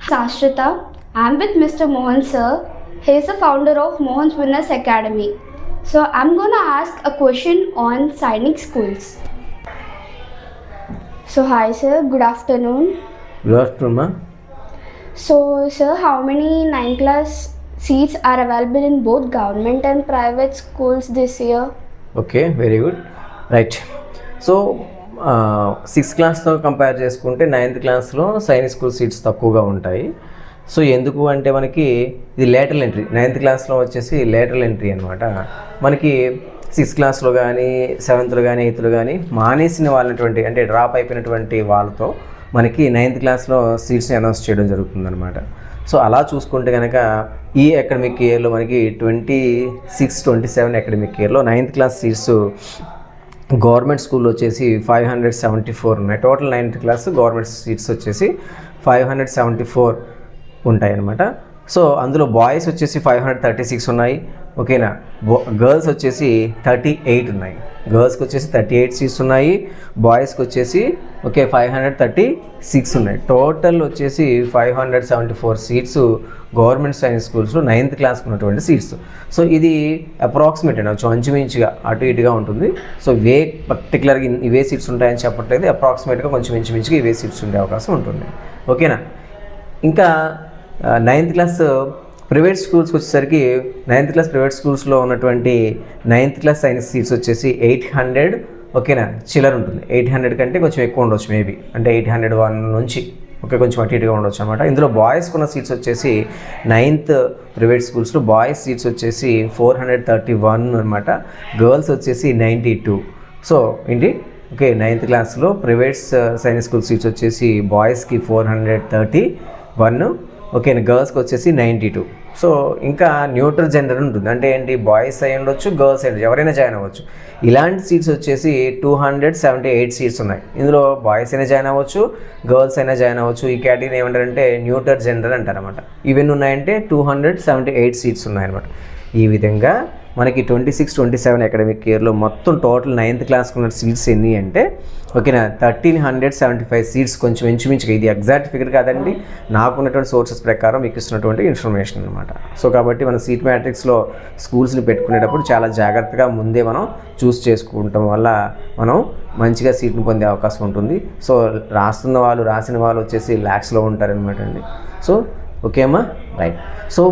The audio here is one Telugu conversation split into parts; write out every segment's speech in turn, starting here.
Sashrita. I'm with Mr. Mohan sir. He is the founder of Mohan's Winners Academy. So I'm gonna ask a question on Sainik schools. So hi sir, good afternoon. Good afternoon, ma. So sir, how many 9th class seats are available in both government and private schools this year? Okay, very good. Right. So 6th క్లాస్తో కంపేర్ చేసుకుంటే 9th క్లాస్లో సైనిక్ స్కూల్ సీట్స్ తక్కువగా ఉంటాయి. సో ఎందుకు అంటే మనకి ఇది లేటరల్ ఎంట్రీ, 9th క్లాస్లో వచ్చేసి లేటరల్ ఎంట్రీ అనమాట. మనకి 6th క్లాస్లో కానీ 7th కానీ 8th కానీ మానేసిన వాళ్ళటువంటి అంటే డ్రాప్ అయిపోయినటువంటి వాళ్ళతో మనకి 9th క్లాస్లో సీట్స్ని అనౌన్స్ చేయడం జరుగుతుందన్నమాట. సో అలా చూసుకుంటే కనుక ఈ అకాడమిక్ ఇయర్లో మనకి 26-27 అకాడమిక్ ఇయర్లో 9th క్లాస్ సీట్స్ గవర్నమెంట్ స్కూల్లో వచ్చేసి 574 ఉన్నాయి. Total 9th class government seats వచ్చేసి 574 ఉంటాయన్నమాట. సో అందులో బాయ్స్ వచ్చేసి 536 ఉన్నాయి. ఓకేనా, గర్ల్స్ వచ్చేసి 38 ఉన్నాయి. గర్ల్స్కి వచ్చేసి 38 సీట్స్ ఉన్నాయి. బాయ్స్కి వచ్చేసి 536 ఉన్నాయి. టోటల్ వచ్చేసి 574 సీట్స్ గవర్నమెంట్ సైన్స్ స్కూల్స్లో 9th క్లాస్కి ఉన్నటువంటి సీట్స్. సో ఇది అప్రాక్సిమేట్ అండి, కొంచెం అటు ఇటుగా ఉంటుంది. సో పర్టికులర్గా ఇవే సీట్స్ ఉంటాయని చెప్పట్లేదు, అప్రాక్సిమేట్గా కొంచెం ఇంచుమించుగా ఇవే సీట్స్ ఉండే అవకాశం ఉంటుంది. ఓకేనా, ఇంకా 9th క్లాస్ ప్రైవేట్ స్కూల్స్కి వచ్చేసరికి 9th క్లాస్ ప్రైవేట్ స్కూల్స్లో ఉన్నటువంటి 9th క్లాస్ సైన్స్ సీట్స్ వచ్చేసి 800 ఓకేనా చిల్లర ఉంటుంది. 800 కంటే కొంచెం ఎక్కువ ఉండొచ్చు మేబీ, అంటే 801 నుంచి కొంచెం అటు ఇటుగా ఉండొచ్చు అనమాట. ఇందులో బాయ్స్కి ఉన్న సీట్స్ వచ్చేసి 9th ప్రైవేట్ స్కూల్స్లో బాయ్స్ సీట్స్ వచ్చేసి 431 అనమాట. గర్ల్స్ వచ్చేసి 92. సో ఏంటి 9th క్లాస్లో ప్రైవేట్ సైన్స్ స్కూల్ సీట్స్ వచ్చేసి బాయ్స్కి 431, ఓకేనా, గర్ల్స్కి వచ్చేసి 92. సో ఇంకా న్యూట్రల్ జెండర్ ఉంటుంది, అంటే ఏంటి బాయ్స్ అయి ఉండొచ్చు, గర్ల్స్ అయి ఉండొచ్చు, ఎవరైనా జాయిన్ అవ్వచ్చు. ఇలాంటి సీట్స్ వచ్చేసి 278 సీట్స్ ఉన్నాయి. ఇందులో బాయ్స్ అయినా జాయిన్ అవ్వచ్చు, గర్ల్స్ అయినా జాయిన్ అవ్వచ్చు. ఈ కేటగిరీ ఏమంటారంటే న్యూట్రల్ జెండర్ అంటారనమాట. ఇవన్నీ ఉన్నాయంటే 278 సీట్స్ ఉన్నాయన్నమాట. ఈ విధంగా మనకి 26-27 అకాడమిక్ ఇయర్లో మొత్తం టోటల్ 9th క్లాస్కి ఉన్న సీట్స్ ఎన్ని అంటే 1375 సీట్స్. కొంచెం ఇంచుమించుగా, ఇది ఎగ్జాక్ట్ ఫిగర్ కాదండి, నాకున్నటువంటి సోర్సెస్ ప్రకారం మీకు ఇస్తున్నటువంటి ఇన్ఫర్మేషన్ అనమాట. సో కాబట్టి మనం సీట్ మ్యాట్రిక్స్లో స్కూల్స్ని పెట్టుకునేటప్పుడు చాలా జాగ్రత్తగా ముందే మనం చూస్ చేసుకుంటాం వల్ల మనం మంచిగా సీట్ని పొందే అవకాశం ఉంటుంది. సో రాసిన వాళ్ళు వచ్చేసి ల్యాక్స్లో ఉంటారనమాట అండి. సో ఓకే అమ్మా, right. So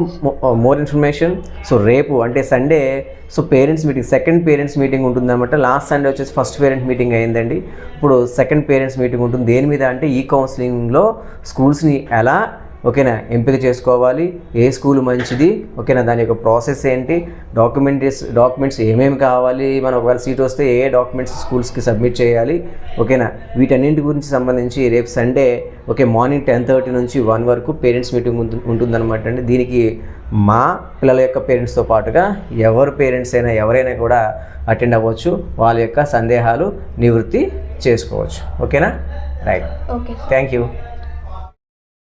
more information. So రేపు అంటే Sunday parents meeting, second parents meeting ఉంటుందన్నమాట. లాస్ట్ సండే వచ్చేసి ఫస్ట్ పేరెంట్ మీటింగ్ అయిందండి. ఇప్పుడు సెకండ్ పేరెంట్స్ మీటింగ్ ఉంటుంది. దేని మీద అంటే ఈ కౌన్సిలింగ్లో స్కూల్స్ని ఎలా ఎంపిక చేసుకోవాలి, ఏ స్కూల్ మంచిది, దాని యొక్క ప్రాసెస్ ఏంటి, డాక్యుమెంట్స్ ఏమేమి కావాలి, మనం ఒకవేళ సీట్ వస్తే ఏ డాక్యుమెంట్స్ స్కూల్స్కి సబ్మిట్ చేయాలి, వీటన్నింటి గురించి సంబంధించి రేపు సండే మార్నింగ్ 10:30 నుంచి 1 వరకు పేరెంట్స్ మీటింగ్ ఉంటుందన్నమాట అండి. దీనికి మా పిల్లల యొక్క పేరెంట్స్తో పాటుగా ఎవరైనా కూడా అటెండ్ అవ్వచ్చు, వాళ్ళ యొక్క సందేహాలు నివృత్తి చేసుకోవచ్చు. ఓకేనా, రైట్, ఓకే, థ్యాంక్ యూ.